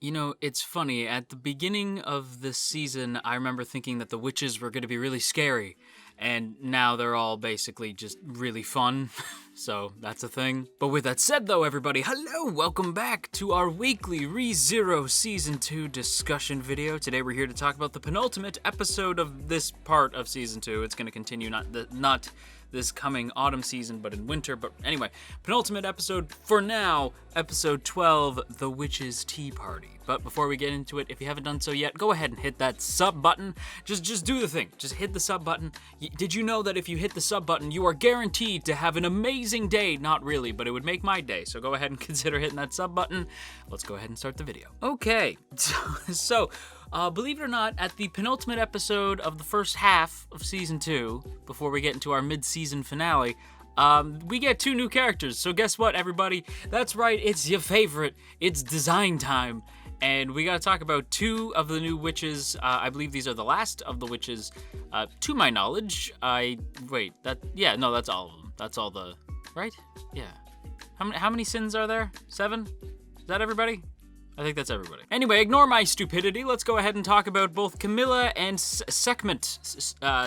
You know, it's funny. At the beginning of this season, I remember thinking that the witches were going to be really scary, and now they're all basically just really fun. So that's a thing. But with that said, though, everybody, hello! Welcome back to our weekly ReZero Season 2 discussion video. Today we're here to talk about the penultimate episode of this part of Season 2. It's going to continue not this coming autumn season, but in winter. But anyway, penultimate episode for now, episode 12, The Witch's Tea Party. But before we get into it, if you haven't done so yet, go ahead and hit that sub button. Just do the thing. Just hit the sub button. Did you know that if you hit the sub button, you are guaranteed to have an amazing day? Not really, but it would make my day. So go ahead and consider hitting that sub button. Let's go ahead and start the video. Okay, so believe it or not, at the penultimate episode of the first half of Season 2, before we get into our mid-season finale, we get two new characters. So guess what, everybody? That's right, it's your favorite. It's design time. And we gotta talk about two of the new witches. I believe these are the last of the witches, to my knowledge. That's all of them. That's all the, right? Yeah. How many sins are there? 7? Is that everybody? I think that's everybody. Anyway, ignore my stupidity. Let's go ahead and talk about both Carmilla and Sekhmet.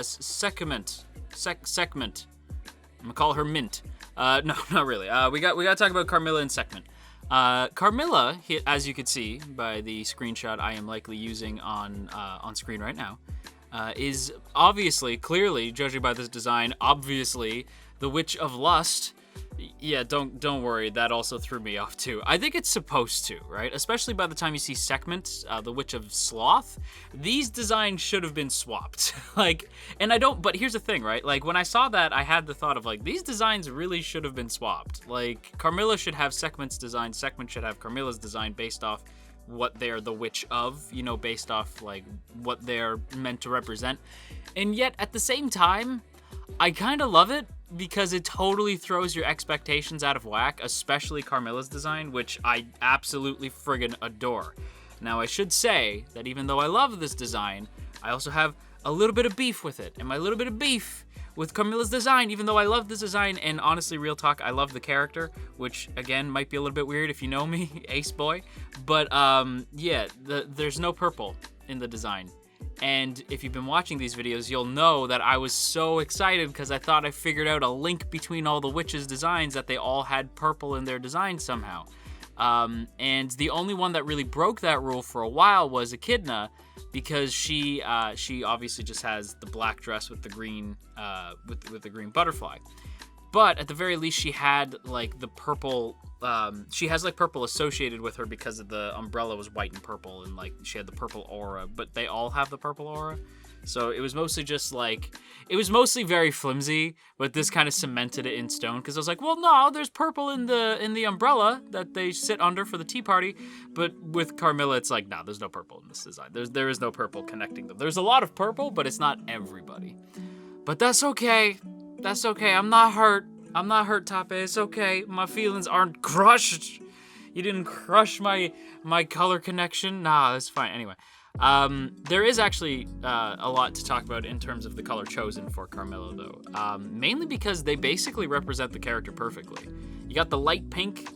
Sekhmet. I'm gonna call her Mint. No, not really. We gotta talk about Carmilla and Sekhmet. Carmilla, as you can see by the screenshot I am likely using on screen right now, is obviously, clearly, judging by this design, obviously the Witch of Lust. Yeah, don't worry, that also threw me off too. I think it's supposed to, right? Especially by the time you see Sekhmet, the Witch of Sloth. These designs should have been swapped. But here's the thing, right? Like, when I saw that, I had the thought of, like, these designs really should have been swapped. Like, Carmilla should have Sekhmet's design, Sekhmet should have Carmilla's design based off what they're the witch of, based off, like, what they're meant to represent. And yet, at the same time, I kind of love it, because it totally throws your expectations out of whack, especially Carmilla's design, which I absolutely friggin' adore. Now, I should say that even though I love this design, I also have a little bit of beef with it. And my little bit of beef with Carmilla's design, even though I love this design, and honestly, real talk, I love the character, which, again, might be a little bit weird if you know me, Ace Boy. But, there's no purple in the design. And if you've been watching these videos, you'll know that I was so excited because I thought I figured out a link between all the witches' designs, that they all had purple in their design somehow. And the only one that really broke that rule for a while was Echidna, because she obviously just has the black dress with the green with the green butterfly. But at the very least, she had like the purple. She has like purple associated with her because of the umbrella was white and purple, and like she had the purple aura. But they all have the purple aura, so it was mostly just like it was mostly very flimsy. But this kind of cemented it in stone, because I was like, well, no, there's purple in the umbrella that they sit under for the tea party. But with Carmilla, it's like, no, there's no purple in this design. There is no purple connecting them. There's a lot of purple, but it's not everybody. But that's okay. That's okay. I'm not hurt. I'm not hurt, Tape. It's okay. My feelings aren't crushed. You didn't crush my color connection. Nah, that's fine. Anyway, there is actually a lot to talk about in terms of the color chosen for Carmilla, though. Mainly because they basically represent the character perfectly. You got the light pink,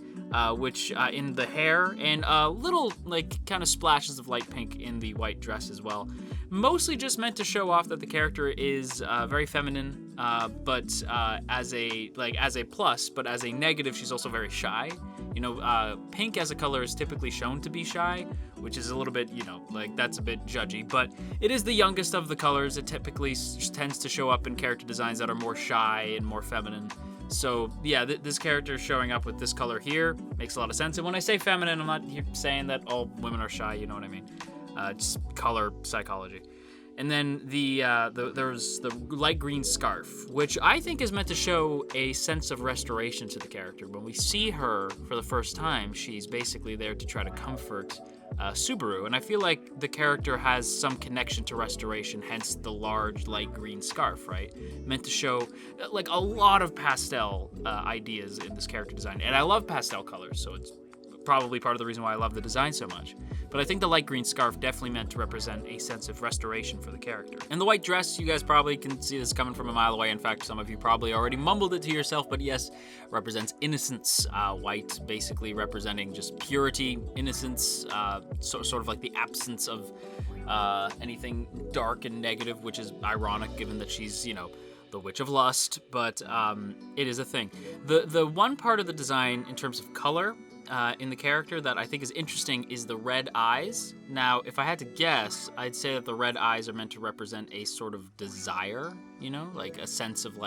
which in the hair, and little like kind of splashes of light pink in the white dress as well. Mostly just meant to show off that the character is very feminine, but as a plus, but as a negative, she's also very shy. Pink as a color is typically shown to be shy, which is a little bit, that's a bit judgy, but it is the youngest of the colors. It typically tends to show up in character designs that are more shy and more feminine. So yeah, this character showing up with this color here makes a lot of sense. And when I say feminine, I'm not saying that all women are shy, you know what I mean? Just color psychology. And then there's the light green scarf, which I think is meant to show a sense of restoration to the character. When we see her for the first time, she's basically there to try to comfort Subaru, and I feel like the character has some connection to restoration, hence the large light green scarf, right? Meant to show a lot of pastel ideas in this character design, and I love pastel colors, so it's probably part of the reason why I love the design so much. But I think the light green scarf definitely meant to represent a sense of restoration for the character. And the white dress, you guys probably can see this coming from a mile away. In fact, some of you probably already mumbled it to yourself, but yes, represents innocence. White basically representing just purity, innocence, sort of like the absence of anything dark and negative, which is ironic given that she's, the Witch of Lust, but it is a thing. The one part of the design in terms of color in the character that I think is interesting is the red eyes. Now, if I had to guess, I'd say that the red eyes are meant to represent a sort of desire, like a sense of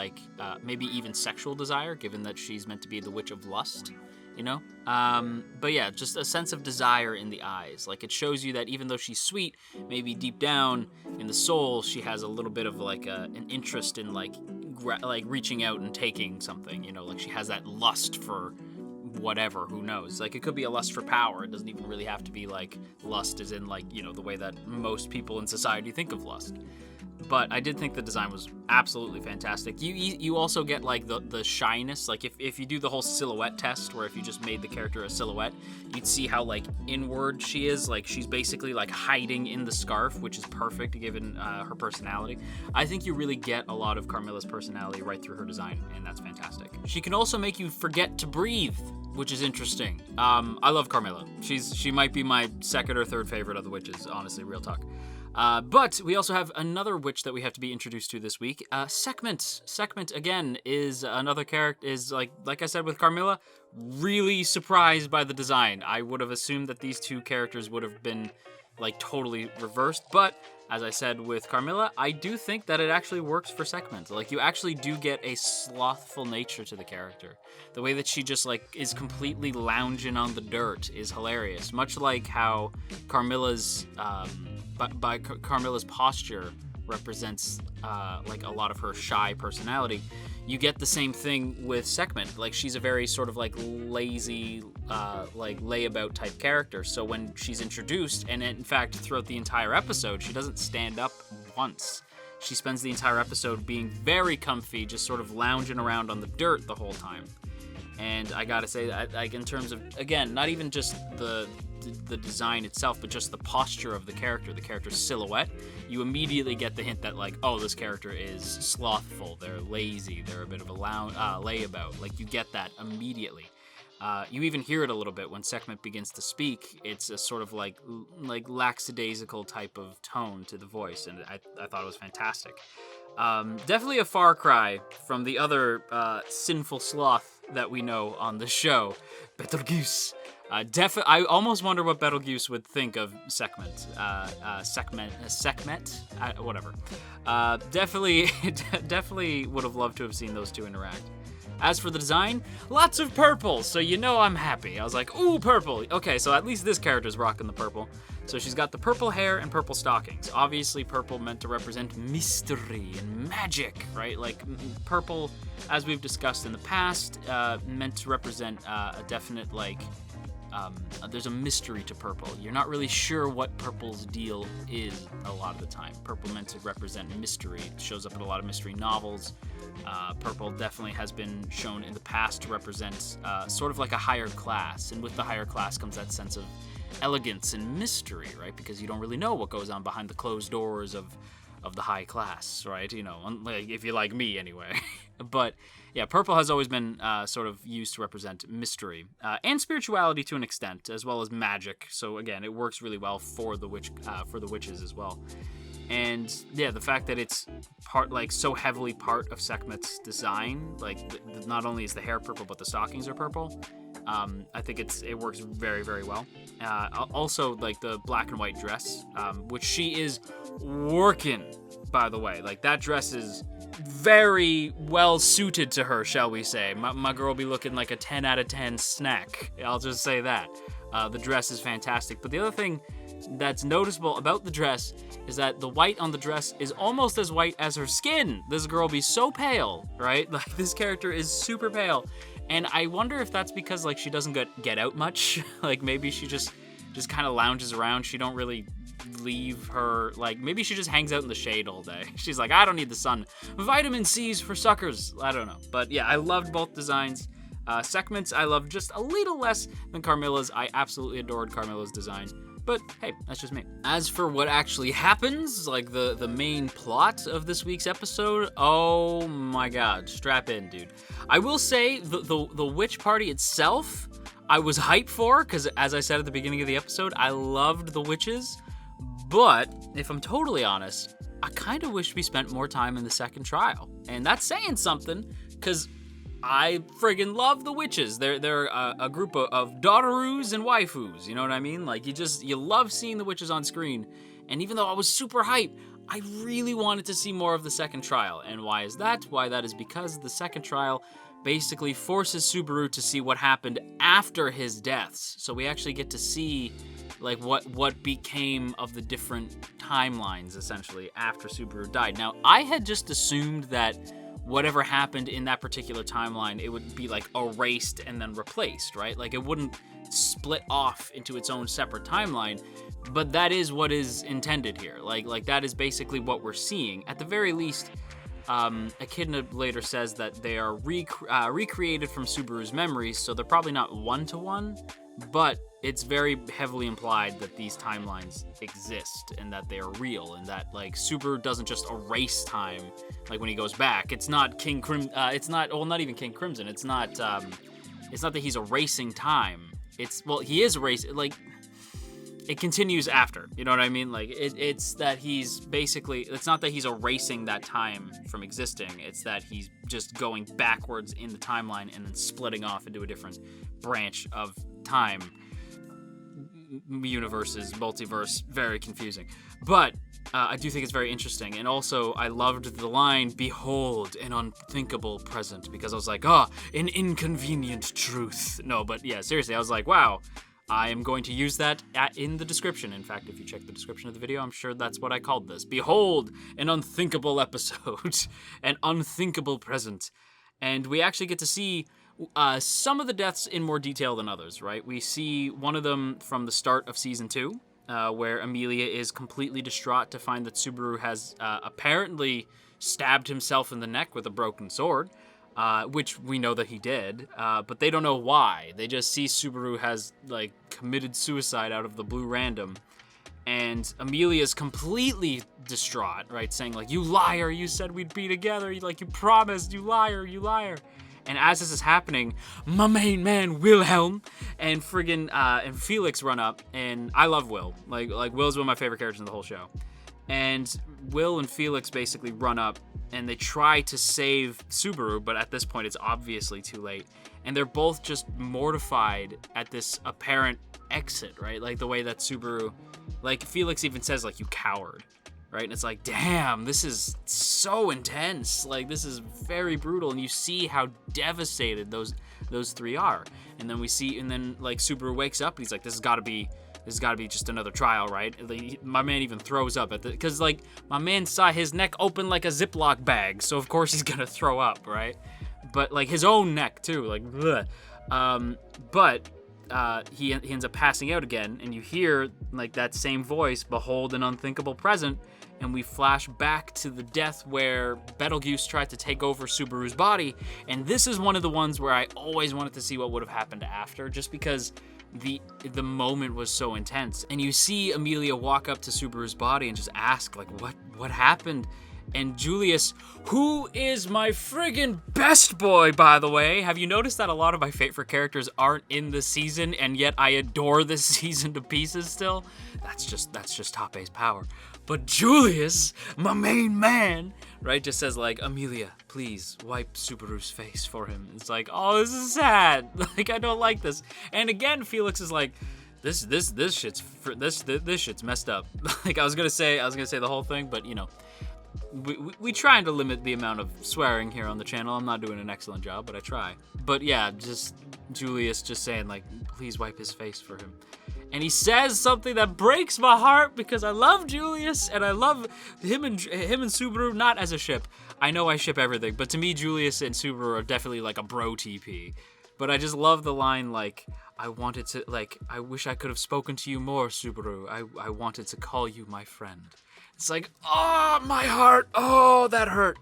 maybe even sexual desire, given that she's meant to be the Witch of Lust. But yeah, just a sense of desire in the eyes. Like, it shows you that even though she's sweet, maybe deep down in the soul, she has a little bit of an interest in reaching out and taking something, like she has that lust for whatever, who knows? Like, it could be a lust for power. It doesn't even really have to be lust as in the way that most people in society think of lust. But I did think the design was absolutely fantastic. You also get the shyness. Like, if you do the whole silhouette test, where if you just made the character a silhouette, you'd see how inward she is. Like, she's basically hiding in the scarf, which is perfect given her personality. I think you really get a lot of Carmilla's personality right through her design, and that's fantastic. She can also make you forget to breathe, which is interesting. I love Carmilla. She might be my second or third favorite of the witches, honestly, real talk. But we also have another witch that we have to be introduced to this week. Sekhmet. Sekhmet, again, is another character, is like I said with Carmilla, really surprised by the design. I would have assumed that these two characters would have been totally reversed, but as I said with Carmilla, I do think that it actually works for Sekhmet. You actually do get a slothful nature to the character. The way that she just is completely lounging on the dirt is hilarious. Much like how Carmilla's Carmilla's posture represents a lot of her shy personality. You get the same thing with Sekhmet. She's a very sort of lazy, layabout type character. So when she's introduced, and in fact throughout the entire episode, she doesn't stand up once. She spends the entire episode being very comfy, just sort of lounging around on the dirt the whole time. And I gotta say that, in terms of, again, not even just the design itself, but just the posture of the character's silhouette, you immediately get the hint that this character is slothful, they're lazy, they're a bit of a layabout. You get that immediately. You even hear it a little bit when Sekhmet begins to speak. It's a sort of lackadaisical type of tone to the voice, and I thought it was fantastic. Definitely a far cry from the other sinful sloth that we know on the show, Betelgeuse. I almost wonder what Betelgeuse would think of Sekhmet. Sekhmet, whatever. Definitely would have loved to have seen those two interact. As for the design, lots of purple, so I'm happy. I was like, ooh, purple. Okay, so at least this character's rocking the purple. So she's got the purple hair and purple stockings. Obviously, purple meant to represent mystery and magic, right? Purple, as we've discussed in the past, meant to represent a definite, there's a mystery to purple. You're not really sure what purple's deal is a lot of the time. Purple meant to represent mystery. It shows up in a lot of mystery novels. Purple definitely has been shown in the past to represent sort of a higher class. And with the higher class comes that sense of elegance and mystery, right? Because you don't really know what goes on behind the closed doors of the high class, right? If you're like me anyway. But yeah, purple has always been sort of used to represent mystery and spirituality to an extent, as well as magic. So again, it works really well for the witches as well. And yeah, the fact that it's so heavily part of Sekhmet's design, not only is the hair purple, but the stockings are purple. I think it works very, very well. Also, the black and white dress, which she is working, by the way. That dress is very well suited to her, shall we say. My girl be looking like a 10 out of 10 snack. I'll just say that. The dress is fantastic. But the other thing that's noticeable about the dress is that the white on the dress is almost as white as her skin. This girl be so pale, right? This character is super pale. And I wonder if that's because she doesn't get out much. Maybe she just kind of lounges around. She don't really leave her, maybe she just hangs out in the shade all day. She's I don't need the sun. Vitamin C's for suckers. I don't know. But yeah, I loved both designs. Sekhmet's I love just a little less than Carmilla's. I absolutely adored Carmilla's design. But hey, that's just me. As for what actually happens, like the main plot of this week's episode, oh my god, strap in, dude. I will say the witch party itself, I was hyped for, because as I said at the beginning of the episode, I loved the witches. But if I'm totally honest, I kind of wish we spent more time in the second trial. And that's saying something, because I friggin' love the witches. They're a group of daughteroos and waifus, you know what I mean? Like, you love seeing the witches on screen. And even though I was super hyped, I really wanted to see more of the second trial. And why is that? Why that is because the second trial basically forces Subaru to see what happened after his deaths. So we actually get to see like what became of the different timelines, essentially, after Subaru died. Now, I had just assumed that whatever happened in that particular timeline, it would be like erased and then replaced, right? Like it wouldn't split off into its own separate timeline, but that is what is intended here. Like that is basically what we're seeing. At the very least, Echidna later says that they are recreated from Subaru's memories, so they're probably not one-to-one, but it's very heavily implied that these timelines exist and that they are real, and that like Subaru doesn't just erase time like when he goes back. It's not King not even King Crimson. It's not that he's erasing time. He is erasing, like it continues after, you know what I mean? Like it's that he's basically, it's not that he's erasing that time from existing. It's that he's just going backwards in the timeline and then splitting off into a different branch of time. Universes, multiverse, very confusing. But I do think it's very interesting. And also, I loved the line, "Behold, an unthinkable present," because I was like, an inconvenient truth. No, but yeah, seriously, I was like, wow, I am going to use that in the description. In fact, if you check the description of the video, I'm sure that's what I called this. Behold, an unthinkable episode, an unthinkable present. And we actually get to see some of the deaths in more detail than others, right? We see one of them from the start of Season 2, where Amelia is completely distraught to find that Subaru has apparently stabbed himself in the neck with a broken sword, which we know that he did, but they don't know why. They just see Subaru has, like, committed suicide out of the blue random, and Amelia's completely distraught, right? Saying, like, "You liar, you said we'd be together, you promised, you liar, you liar." And as this is happening, my main man, Wilhelm, and and Felix run up, and I love Will. Like Will's one of my favorite characters in the whole show. And Will and Felix basically run up, and they try to save Subaru, but at this point, it's obviously too late. And they're both just mortified at this apparent exit, right? Like, the way that Subaru, like, Felix even says, like, "You coward." Right? And it's like, damn, this is so intense. Like, this is very brutal, and you see how devastated those three are. And then like Subaru wakes up, and he's like, this has got to be just another trial, right? My man even throws up because like my man saw his neck open like a Ziploc bag, so of course he's gonna throw up, right? But like his own neck too, like bleh. But he ends up passing out again, and you hear like that same voice, "Behold, an unthinkable present." And we flash back to the death where Betelgeuse tried to take over Subaru's body. And this is one of the ones where I always wanted to see what would have happened after, just because the moment was so intense. And you see Amelia walk up to Subaru's body and just ask, like, what happened? And Julius, who is my friggin' best boy, by the way. Have you noticed that a lot of my favorite characters aren't in the season, and yet I adore this season to pieces still? That's just Top A's power. But Julius, my main man, right, just says, like, "Amelia, please wipe Subaru's face for him." It's like, oh, this is sad. Like, I don't like this. And again, Felix is like, this shit's messed up. Like, I was gonna say the whole thing, but you know, we trying to limit the amount of swearing here on the channel. I'm not doing an excellent job, but I try. But yeah, just Julius just saying, like, please wipe his face for him. And he says something that breaks my heart, because I love Julius and I love him and Subaru, not as a ship. I know I ship everything, but to me, Julius and Subaru are definitely like a bro TP. But I just love the line, like, I wish I could have spoken to you more, Subaru. I wanted to call you my friend. It's like, oh, my heart. Oh, that hurt.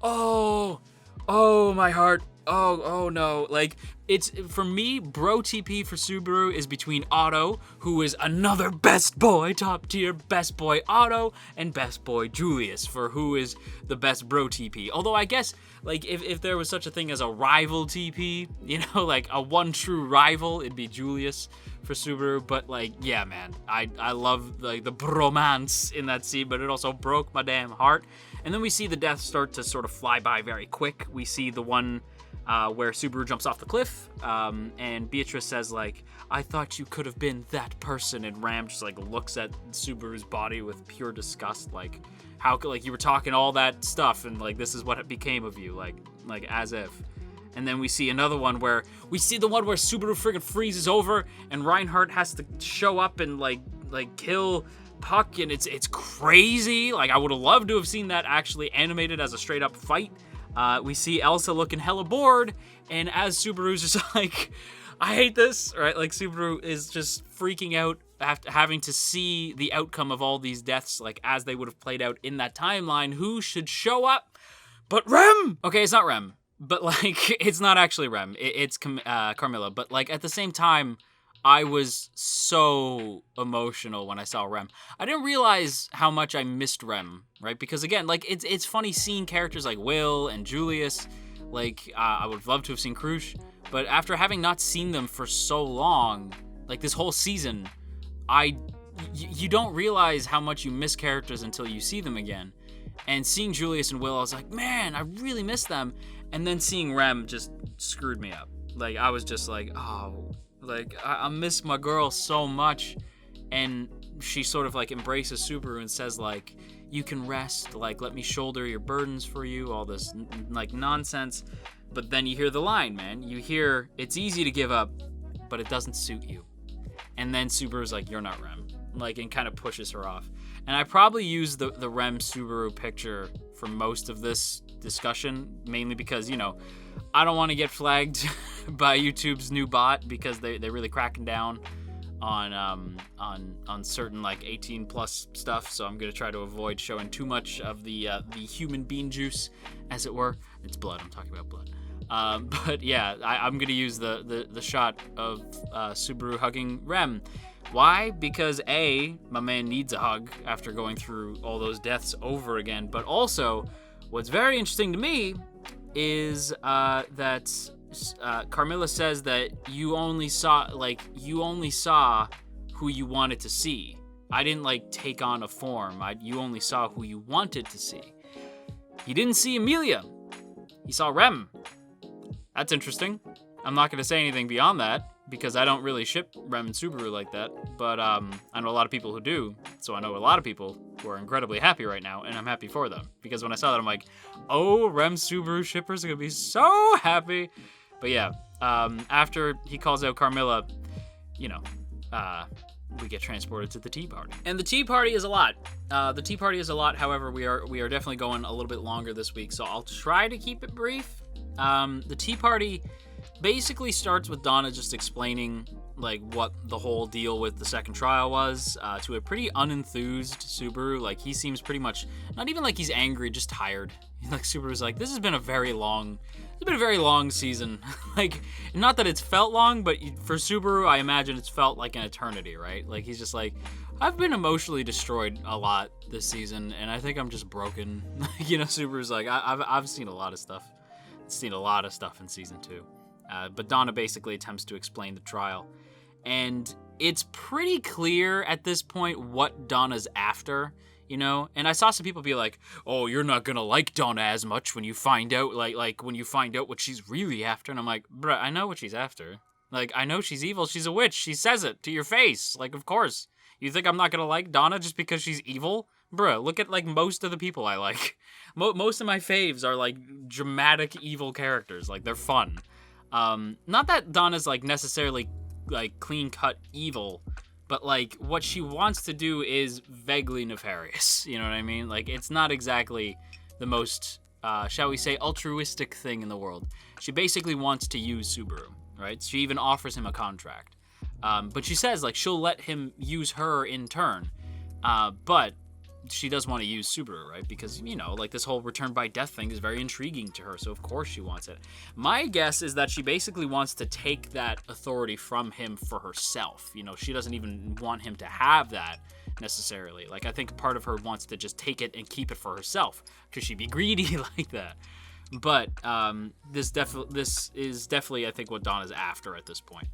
Oh, my heart. Oh no. Like, it's, for me, bro TP for Subaru is between Otto, who is another best boy, top tier best boy Otto, and best boy Julius for who is the best bro TP. Although I guess, like, if there was such a thing as a rival TP, you know, like a one true rival, it'd be Julius for Subaru. But like, yeah, man, I love like the bromance in that scene, but it also broke my damn heart. And then we see the deaths start to sort of fly by very quick. We see the one where Subaru jumps off the cliff, and Beatrice says, like, I thought you could have been that person, and Ram just, like, looks at Subaru's body with pure disgust, like, how could, like, you were talking all that stuff, and, like, this is what it became of you, like, as if. And then we see another one where, Subaru friggin' freezes over, and Reinhardt has to show up and, like kill Puck, and it's crazy. Like, I would have loved to have seen that actually animated as a straight-up fight. We see Elsa looking hella bored, and as Subaru's just like, I hate this, right? Like, Subaru is just freaking out after having to see the outcome of all these deaths, like, as they would have played out in that timeline. Who should show up but Rem? Okay, it's not Rem, but, like, it's not actually Rem. It's Carmilla, but, like, at the same time, I was so emotional when I saw Rem. I didn't realize how much I missed Rem, right? Because again, like, it's funny seeing characters like Will and Julius. Like, I would love to have seen Krush, but after having not seen them for so long, like this whole season, you don't realize how much you miss characters until you see them again. And seeing Julius and Will, I was like, man, I really miss them. And then seeing Rem just screwed me up. Like, I was just like, oh, like, I miss my girl so much. And she sort of, like, embraces Subaru and says, like, you can rest, like, let me shoulder your burdens for you, all this, like, nonsense. But then you hear the line, man. You hear, it's easy to give up, but it doesn't suit you. And then Subaru's like, you're not Rem. Like, and kind of pushes her off. And I probably used the Rem Subaru picture for most of this discussion, mainly because, you know, I don't want to get flagged by YouTube's new bot because they're really cracking down on certain, like, 18 plus stuff. So I'm gonna try to avoid showing too much of the human bean juice, as it were. It's blood. I'm talking about blood. But yeah, I'm gonna use the shot of Subaru hugging Rem. Why? Because A, my man needs a hug after going through all those deaths over again. But also, what's very interesting to me is that Carmilla says that you only saw who you wanted to see. I didn't, like, take on a form. You only saw who you wanted to see. He didn't see Emilia. He saw Rem. That's interesting. I'm not going to say anything beyond that because I don't really ship Rem and Subaru like that. But I know a lot of people who do. So I know a lot of people who are incredibly happy right now, and I'm happy for them. Because when I saw that, I'm like, oh, Rem Subaru shippers are going to be so happy. But yeah, after he calls out Carmilla, you know, we get transported to the tea party. And the tea party is a lot. However, we are definitely going a little bit longer this week, so I'll try to keep it brief. The tea party basically starts with Donna just explaining, like, what the whole deal with the second trial was to a pretty unenthused Subaru. Like, he seems pretty much, not even like he's angry, just tired. Like, Subaru's like, this has been a very long season. Like, not that it's felt long, but for Subaru, I imagine it's felt like an eternity, right? Like, he's just like, I've been emotionally destroyed a lot this season, and I think I'm just broken. You know, Subaru's like, I've seen a lot of stuff. Seen a lot of stuff in season 2. But Donna basically attempts to explain the trial. And it's pretty clear at this point what Donna's after, you know? And I saw some people be like, oh, you're not gonna like Donna as much when you find out, like when you find out what she's really after. And I'm like, bruh, I know what she's after. Like, I know she's evil. She's a witch. She says it to your face. Like, of course. You think I'm not gonna like Donna just because she's evil? Bruh, look at, like, most of the people I like. Most of my faves are, like, dramatic evil characters. Like, they're fun. Not that Donna's, like, necessarily, like, clean-cut evil, but, like, what she wants to do is vaguely nefarious. You know what I mean? Like, it's not exactly the most, shall we say, altruistic thing in the world. She basically wants to use Subaru, right? She even offers him a contract. But she says, like, she'll let him use her in turn. But she does want to use Subaru, right? Because, you know, like this whole return by death thing is very intriguing to her, so of course she wants it. My guess is that she basically wants to take that authority from him for herself. You know, she doesn't even want him to have that necessarily. Like, I think part of her wants to just take it and keep it for herself. Could she be greedy like that? But this is definitely, I think, what Donna's after at this point.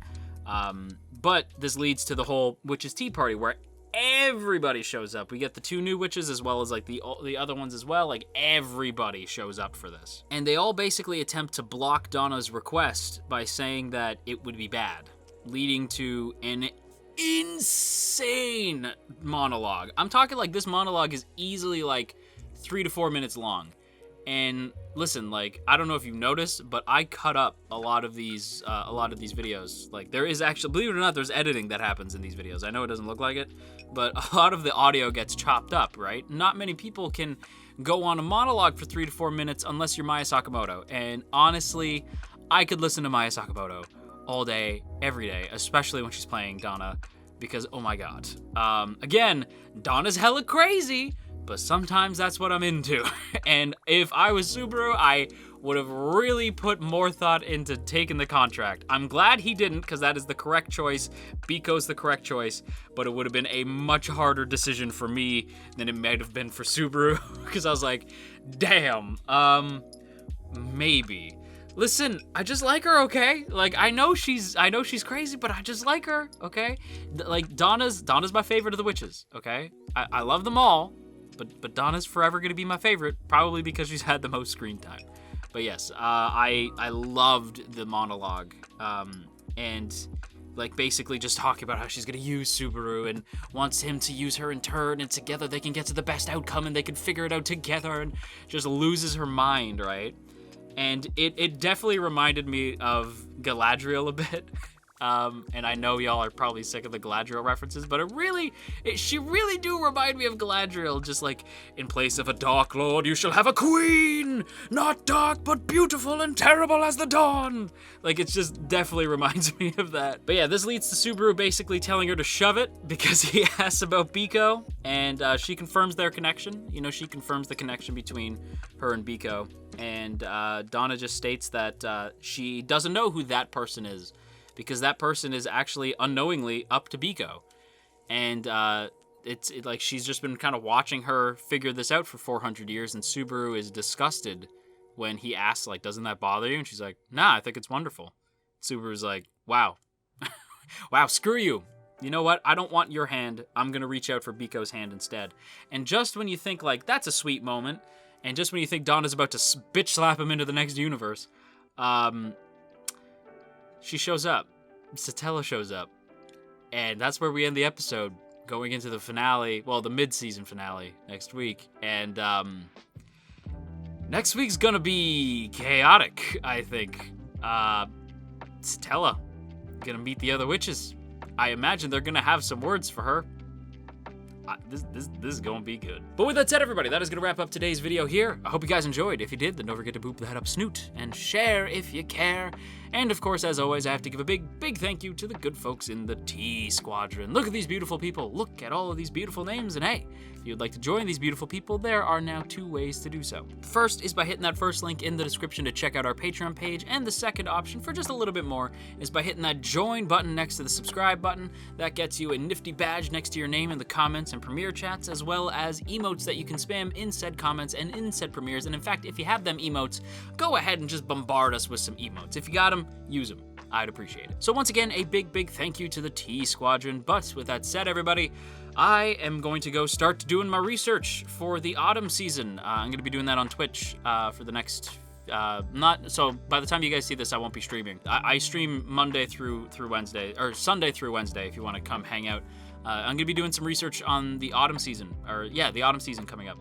But this leads to the whole witches' tea party where everybody shows up. We get the 2 new witches as well as like the other ones as well. Like, everybody shows up for this. And they all basically attempt to block Donna's request by saying that it would be bad, leading to an insane monologue. I'm talking like this monologue is easily like 3 to 4 minutes long. And listen, like, I don't know if you've noticed, but I cut up a lot of these videos. Like, there is actually, believe it or not, there's editing that happens in these videos. I know it doesn't look like it, but a lot of the audio gets chopped up, right? Not many people can go on a monologue for 3 to 4 minutes unless you're Maya Sakamoto. And honestly, I could listen to Maya Sakamoto all day, every day, especially when she's playing Donna, because, oh my god. Again, Donna's hella crazy, but sometimes that's what I'm into. And if I was Subaru, I would have really put more thought into taking the contract. I'm glad he didn't, because that is the correct choice. Biko's the correct choice, but it would have been a much harder decision for me than it might have been for Subaru, because I was like, damn, maybe. Listen, I just like her, okay? Like, I know she's crazy, but I just like her, okay? Like, Donna's my favorite of the witches, okay? I love them all. But Donna's forever going to be my favorite, probably because she's had the most screen time. But yes, I loved the monologue, and like basically just talking about how she's going to use Subaru and wants him to use her in turn, and together they can get to the best outcome and they can figure it out together, and just loses her mind, right? And it definitely reminded me of Galadriel a bit. And I know y'all are probably sick of the Galadriel references, but she really do remind me of Galadriel, just like, in place of a dark lord, you shall have a queen, not dark, but beautiful and terrible as the dawn. Like, it just definitely reminds me of that. But yeah, this leads to Subaru basically telling her to shove it, because he asks about Biko, and she confirms their connection. You know, she confirms the connection between her and Biko, and Donna just states that she doesn't know who that person is, because that person is actually unknowingly up to Biko. And it's like she's just been kind of watching her figure this out for 400 years, and Subaru is disgusted when he asks, like, doesn't that bother you? And she's like, nah, I think it's wonderful. Subaru's like, wow. Wow, screw you. You know what? I don't want your hand. I'm going to reach out for Biko's hand instead. And just when you think, like, that's a sweet moment, and just when you think Donna's about to bitch slap him into the next universe, she shows up. Satella shows up. And that's where we end the episode, going into the finale, well, the mid-season finale next week. And next week's gonna be chaotic, I think. Satella gonna meet the other witches. I imagine they're gonna have some words for her. This is gonna be good. But with that said, everybody, that is gonna wrap up today's video here. I hope you guys enjoyed. If you did, then don't forget to boop that up snoot and share if you care. And of course, as always, I have to give a big thank you to the good folks in the Tea Squadron. Look at these beautiful people. Look at all of these beautiful names. And hey, if you'd like to join these beautiful people, there are now 2 ways to do so. The first is by hitting that first link in the description to check out our Patreon page. And the second option, for just a little bit more, is by hitting that join button next to the subscribe button. That gets you a nifty badge next to your name in the comments and premiere chats, as well as emotes that you can spam in said comments and in said premieres. And in fact, if you have them emotes, go ahead and just bombard us with some emotes. If you got them, use them. I'd appreciate it. So once again, a big thank you to the Tea Squadron. But with that said, everybody, I am going to go start doing my research for the autumn season. I'm going to be doing that on Twitch for the next... so by the time you guys see this, I won't be streaming. I stream Monday through Wednesday, or Sunday through Wednesday, if you want to come hang out. I'm going to be doing some research on the autumn season, the autumn season coming up.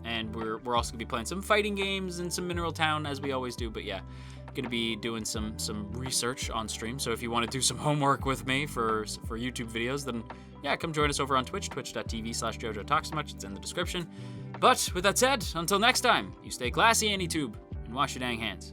And we're also going to be playing some fighting games and some Mineral Town, as we always do. But yeah, going to be doing some research on stream. So if you want to do some homework with me for YouTube videos, then yeah, come join us over on Twitch, twitch.tv/JoJo Talks Much. It's in the description. But with that said, until next time, you stay classy, AnyTube, and wash your dang hands.